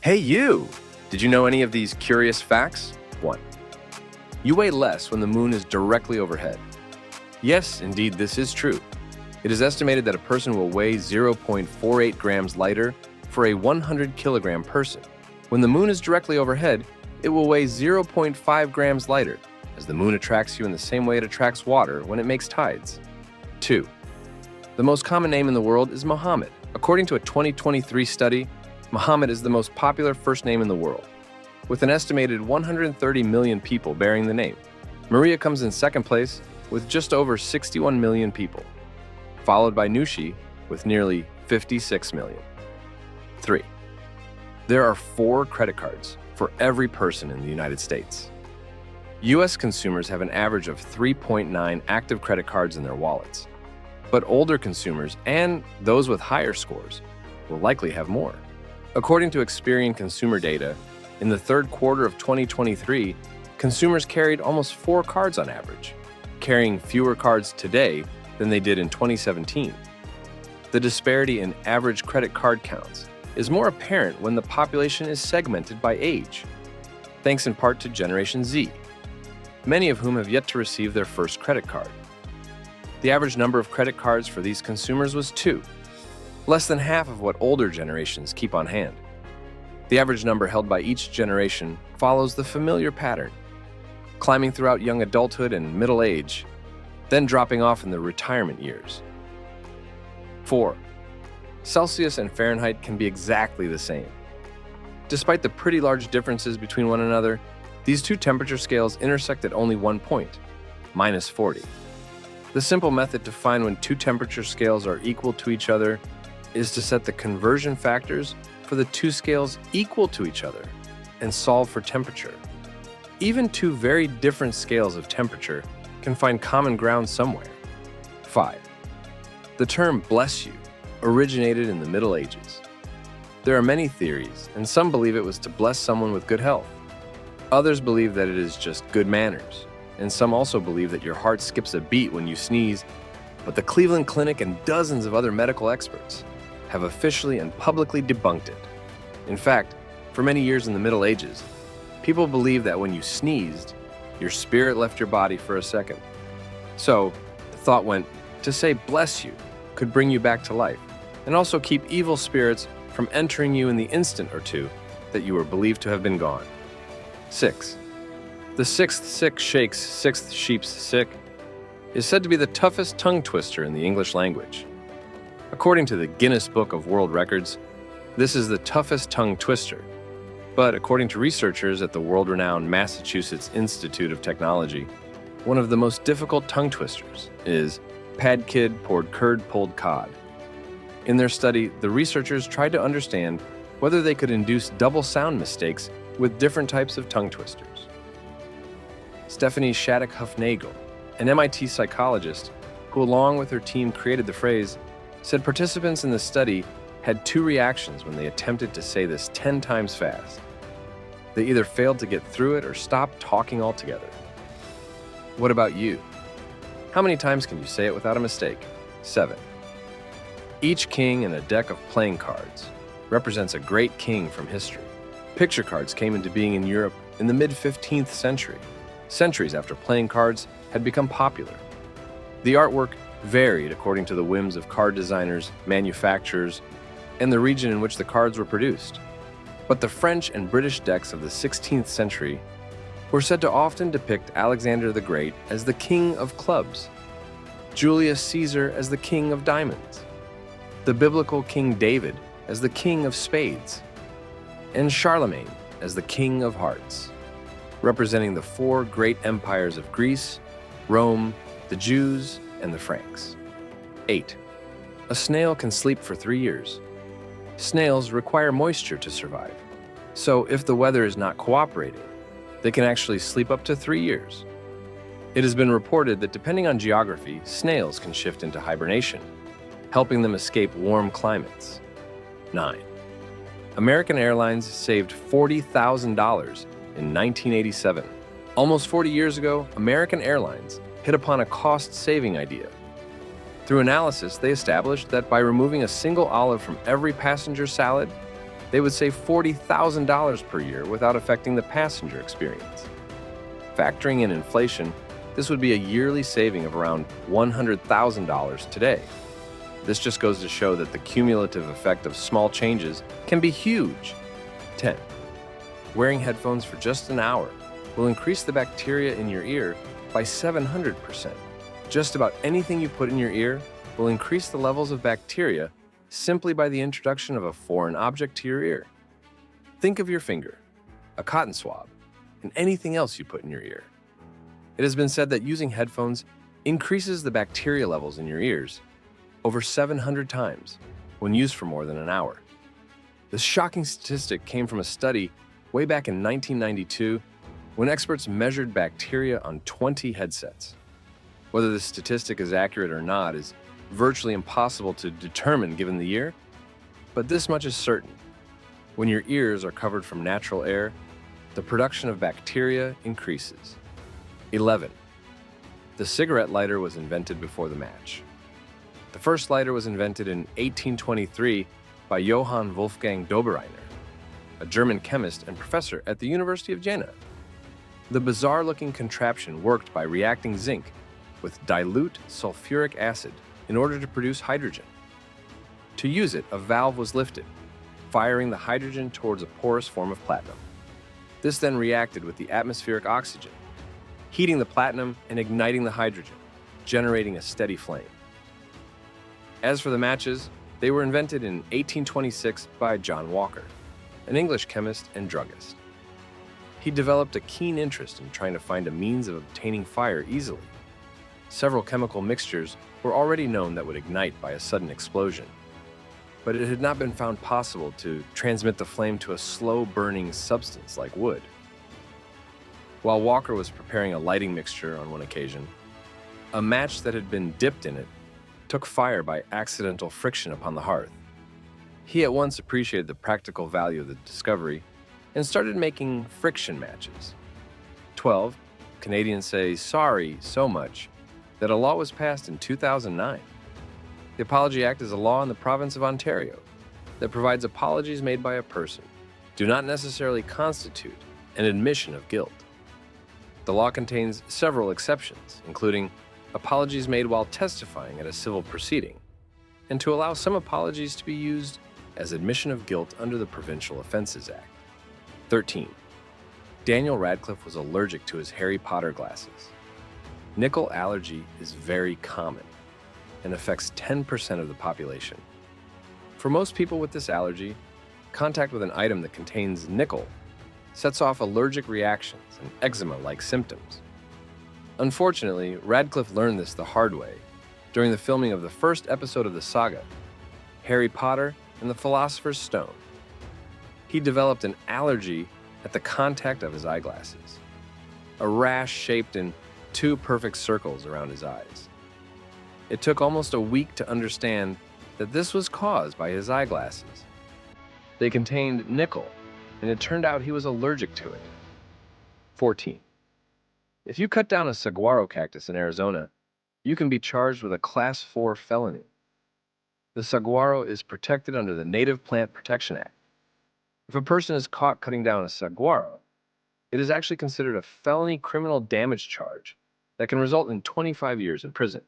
Hey you! Did you know any of these curious facts? 1. You weigh less when the moon is directly overhead. Yes, indeed, this is true. It is estimated that a person will weigh 0.48 grams lighter for a 100 kilogram person. When the moon is directly overhead, it will weigh 0.5 grams lighter, as the moon attracts you in the same way it attracts water when it makes tides. 2. The most common name in the world is Muhammad. According to a 2023 study, Muhammad is the most popular first name in the world, with an estimated 130 million people bearing the name. Maria comes in second place with just over 61 million people, followed by Nushi with nearly 56 million. 3. There are 4 credit cards for every person in the United States. U.S. consumers have an average of 3.9 active credit cards in their wallets, but older consumers and those with higher scores will likely have more. According to Experian consumer data, in the third quarter of 2023, consumers carried almost 4 cards on average, carrying fewer cards today than they did in 2017. The disparity in average credit card counts is more apparent when the population is segmented by age, thanks in part to Generation Z, many of whom have yet to receive their first credit card. The average number of credit cards for these consumers was 2, less than half of what older generations keep on hand. The average number held by each generation follows the familiar pattern, climbing throughout young adulthood and middle age, then dropping off in the retirement years. 4. Celsius and Fahrenheit can be exactly the same. Despite the pretty large differences between one another, these two temperature scales intersect at only one point, -40. The simple method to find when two temperature scales are equal to each other is to set the conversion factors for the two scales equal to each other and solve for temperature. Even two very different scales of temperature can find common ground somewhere. 5. The term "bless you" originated in the Middle Ages. There are many theories, and some believe it was to bless someone with good health. Others believe that it is just good manners, and some also believe that your heart skips a beat when you sneeze, but the Cleveland Clinic and dozens of other medical experts have officially and publicly debunked it. In fact, for many years in the Middle Ages, people believed that when you sneezed, your spirit left your body for a second. So, the thought went, to say "bless you" could bring you back to life, and also keep evil spirits from entering you in the instant or two that you were believed to have been gone. 6. The sixth sick shakes sixth sheep's sick is said to be the toughest tongue twister in the English language. According to the Guinness Book of World Records, this is the toughest tongue twister. But according to researchers at the world-renowned Massachusetts Institute of Technology, one of the most difficult tongue twisters is "Pad Kid poured curd pulled cod." In their study, the researchers tried to understand whether they could induce double sound mistakes with different types of tongue twisters. Stephanie Shattuck-Hufnagel, an MIT psychologist who along with her team created the phrase, said participants in the study had 2 reactions when they attempted to say this 10 times fast. They either failed to get through it or stopped talking altogether. What about you? How many times can you say it without a mistake? 7. Each king in a deck of playing cards represents a great king from history. Picture cards came into being in Europe in the mid-15th century, centuries after playing cards had become popular. The artwork varied according to the whims of card designers, manufacturers, and the region in which the cards were produced. But the French and British decks of the 16th century were said to often depict Alexander the Great as the king of clubs, Julius Caesar as the king of diamonds, the biblical King David as the king of spades, and Charlemagne as the king of hearts, representing the 4 great empires of Greece, Rome, the Jews, and the Franks. 8. A snail can sleep for 3 years. Snails require moisture to survive, so if the weather is not cooperating, they can actually sleep up to 3 years. It has been reported that depending on geography, snails can shift into hibernation, helping them escape warm climates. 9. American Airlines saved $40,000 in 1987. Almost 40 years ago, American Airlines hit upon a cost-saving idea. Through analysis, they established that by removing a single olive from every passenger salad, they would save $40,000 per year without affecting the passenger experience. Factoring in inflation, this would be a yearly saving of around $100,000 today. This just goes to show that the cumulative effect of small changes can be huge. 10. Wearing headphones for just an hour will increase the bacteria in your ear by 700%. Just about anything you put in your ear will increase the levels of bacteria simply by the introduction of a foreign object to your ear. Think of your finger, a cotton swab, and anything else you put in your ear. It has been said that using headphones increases the bacteria levels in your ears over 700 times when used for more than an hour. This shocking statistic came from a study way back in 1992 when experts measured bacteria on 20 headsets. Whether this statistic is accurate or not is virtually impossible to determine given the year, but this much is certain. When your ears are covered from natural air, the production of bacteria increases. 11. The cigarette lighter was invented before the match. The first lighter was invented in 1823 by Johann Wolfgang Dobereiner, a German chemist and professor at the University of Jena. The bizarre-looking contraption worked by reacting zinc with dilute sulfuric acid in order to produce hydrogen. To use it, a valve was lifted, firing the hydrogen towards a porous form of platinum. This then reacted with the atmospheric oxygen, heating the platinum and igniting the hydrogen, generating a steady flame. As for the matches, they were invented in 1826 by John Walker, an English chemist and druggist. He developed a keen interest in trying to find a means of obtaining fire easily. Several chemical mixtures were already known that would ignite by a sudden explosion, but it had not been found possible to transmit the flame to a slow-burning substance like wood. While Walker was preparing a lighting mixture on one occasion, a match that had been dipped in it took fire by accidental friction upon the hearth. He at once appreciated the practical value of the discovery and started making friction matches. 12. Canadians say sorry so much that a law was passed in 2009. The Apology Act is a law in the province of Ontario that provides apologies made by a person do not necessarily constitute an admission of guilt. The law contains several exceptions, including apologies made while testifying at a civil proceeding, and to allow some apologies to be used as admission of guilt under the Provincial Offences Act. 13. Daniel Radcliffe was allergic to his Harry Potter glasses. Nickel allergy is very common and affects 10% of the population. For most people with this allergy, contact with an item that contains nickel sets off allergic reactions and eczema-like symptoms. Unfortunately, Radcliffe learned this the hard way during the filming of the first episode of the saga, Harry Potter and the Philosopher's Stone. He developed an allergy at the contact of his eyeglasses, a rash shaped in 2 perfect circles around his eyes. It took almost a week to understand that this was caused by his eyeglasses. They contained nickel, and it turned out he was allergic to it. 14. If you cut down a saguaro cactus in Arizona, you can be charged with a Class 4 felony. The saguaro is protected under the Native Plant Protection Act. If a person is caught cutting down a saguaro, it is actually considered a felony criminal damage charge that can result in 25 years in prison.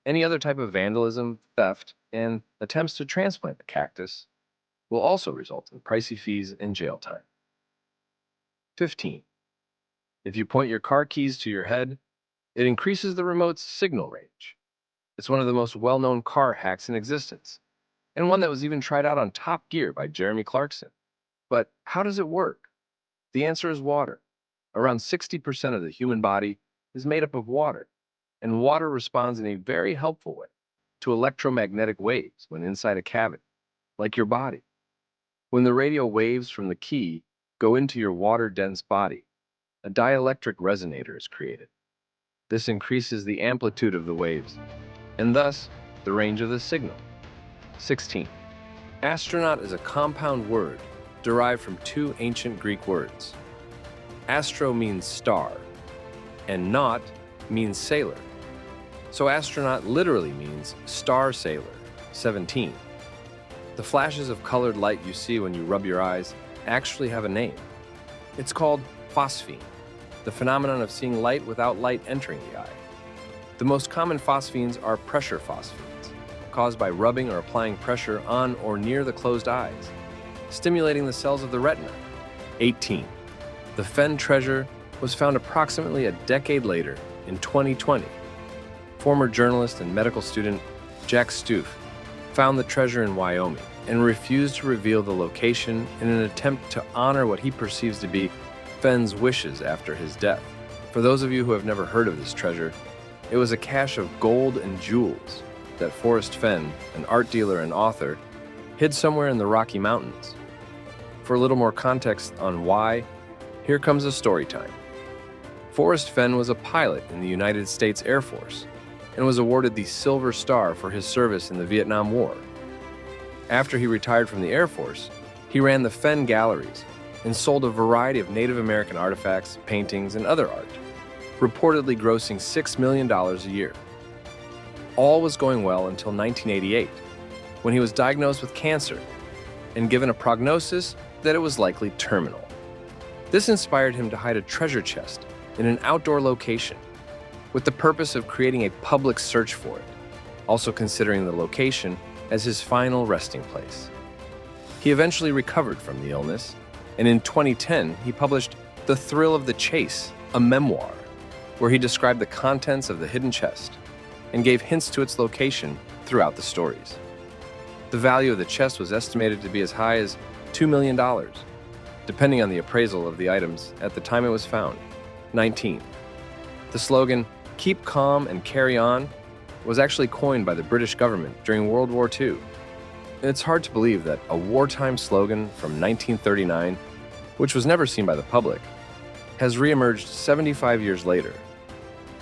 Any other type of vandalism, theft, and attempts to transplant the cactus will also result in pricey fees and jail time. 15. If you point your car keys to your head, it increases the remote's signal range. It's one of the most well-known car hacks in existence, and one that was even tried out on Top Gear by Jeremy Clarkson. But how does it work? The answer is water. Around 60% of the human body is made up of water, and water responds in a very helpful way to electromagnetic waves when inside a cavity, like your body. When the radio waves from the key go into your water-dense body, a dielectric resonator is created. This increases the amplitude of the waves, and thus the range of the signal. 16. Astronaut is a compound word derived from 2 ancient Greek words. Astro means star, and naut means sailor. So astronaut literally means star sailor, 17. The flashes of colored light you see when you rub your eyes actually have a name. It's called phosphene, the phenomenon of seeing light without light entering the eye. The most common phosphenes are pressure phosphenes, caused by rubbing or applying pressure on or near the closed eyes, stimulating the cells of the retina. 18. The Fenn Treasure was found approximately a decade later, in 2020. Former journalist and medical student Jack Stoof found the treasure in Wyoming and refused to reveal the location in an attempt to honor what he perceives to be Fenn's wishes after his death. For those of you who have never heard of this treasure, it was a cache of gold and jewels that Forrest Fenn, an art dealer and author, hid somewhere in the Rocky Mountains. For a little more context on why, here comes a story time. Forrest Fenn was a pilot in the United States Air Force and was awarded the Silver Star for his service in the Vietnam War. After he retired from the Air Force, he ran the Fenn Galleries and sold a variety of Native American artifacts, paintings, and other art, reportedly grossing $6 million a year. All was going well until 1988, when he was diagnosed with cancer and given a prognosis that it was likely terminal. This inspired him to hide a treasure chest in an outdoor location, with the purpose of creating a public search for it, also considering the location as his final resting place. He eventually recovered from the illness, and in 2010, he published The Thrill of the Chase, a memoir, where he described the contents of the hidden chest and gave hints to its location throughout the stories. The value of the chest was estimated to be as high as $2 million, depending on the appraisal of the items at the time it was found. 19. The slogan, "Keep calm and carry on," was actually coined by the British government during World War II. It's hard to believe that a wartime slogan from 1939, which was never seen by the public, has reemerged 75 years later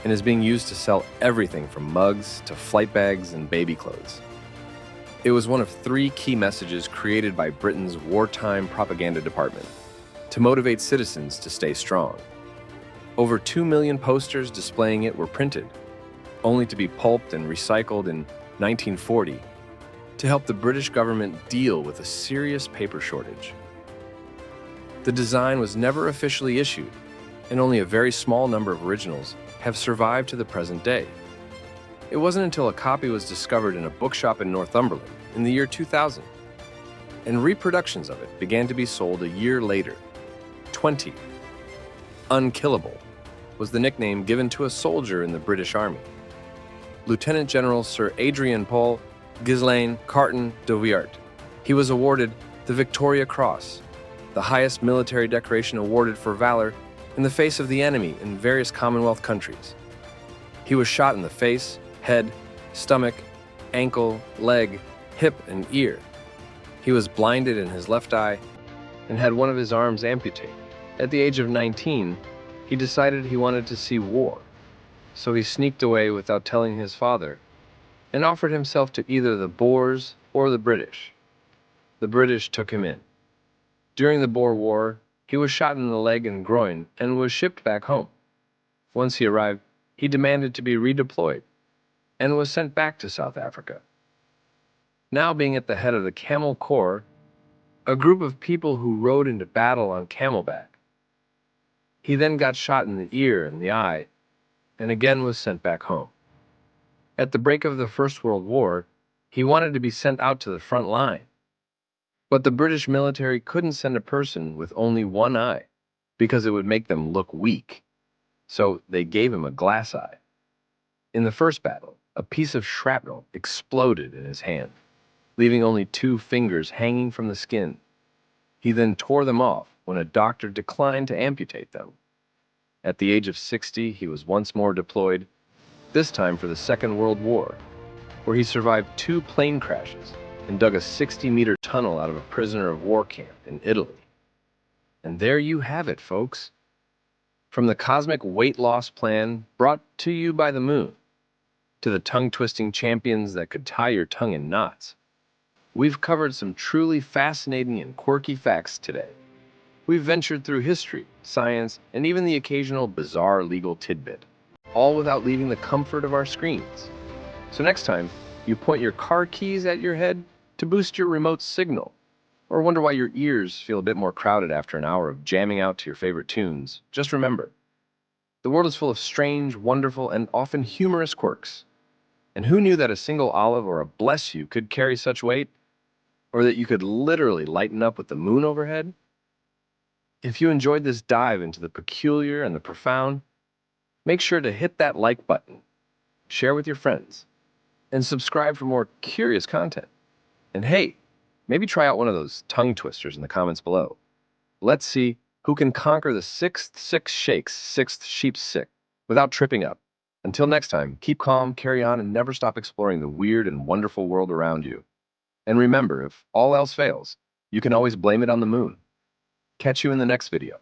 and is being used to sell everything from mugs to flight bags and baby clothes. It was one of 3 key messages created by Britain's wartime propaganda department to motivate citizens to stay strong. Over 2 million posters displaying it were printed, only to be pulped and recycled in 1940 to help the British government deal with a serious paper shortage. The design was never officially issued, and only a very small number of originals have survived to the present day. It wasn't until a copy was discovered in a bookshop in Northumberland in the year 2000, and reproductions of it began to be sold a year later. 20. Unkillable was the nickname given to a soldier in the British Army. Lieutenant General Sir Adrian Paul Ghislaine Carton de Wiart. He was awarded the Victoria Cross, the highest military decoration awarded for valor in the face of the enemy in various Commonwealth countries. He was shot in the face, head, stomach, ankle, leg, hip, and ear. He was blinded in his left eye and had one of his arms amputated. At the age of 19, he decided he wanted to see war, so he sneaked away without telling his father and offered himself to either the Boers or the British. The British took him in. During the Boer War, he was shot in the leg and groin and was shipped back home. Once he arrived, he demanded to be redeployed and was sent back to South Africa. Now being at the head of the Camel Corps, a group of people who rode into battle on camelback, he then got shot in the ear and the eye, and again was sent back home. At the break of the First World War, he wanted to be sent out to the front line. But the British military couldn't send a person with only one eye, because it would make them look weak. So they gave him a glass eye. In the first battle, a piece of shrapnel exploded in his hand, leaving only 2 fingers hanging from the skin. He then tore them off when a doctor declined to amputate them. At the age of 60, he was once more deployed, this time for the Second World War, where he survived 2 plane crashes and dug a 60-meter tunnel out of a prisoner of war camp in Italy. And there you have it, folks. From the cosmic weight loss plan brought to you by the moon, to the tongue-twisting champions that could tie your tongue in knots, we've covered some truly fascinating and quirky facts today. We've ventured through history, science, and even the occasional bizarre legal tidbit, all without leaving the comfort of our screens. So next time you point your car keys at your head, to boost your remote signal, or wonder why your ears feel a bit more crowded after an hour of jamming out to your favorite tunes, just remember, the world is full of strange, wonderful, and often humorous quirks. And who knew that a single olive or a bless you could carry such weight? Or that you could literally lighten up with the moon overhead? If you enjoyed this dive into the peculiar and the profound, make sure to hit that like button, share with your friends, and subscribe for more curious content. And hey, maybe try out one of those tongue twisters in the comments below. Let's see who can conquer the six shakes, sixth sheep sick, without tripping up. Until next time, keep calm, carry on, and never stop exploring the weird and wonderful world around you. And remember, if all else fails, you can always blame it on the moon. Catch you in the next video.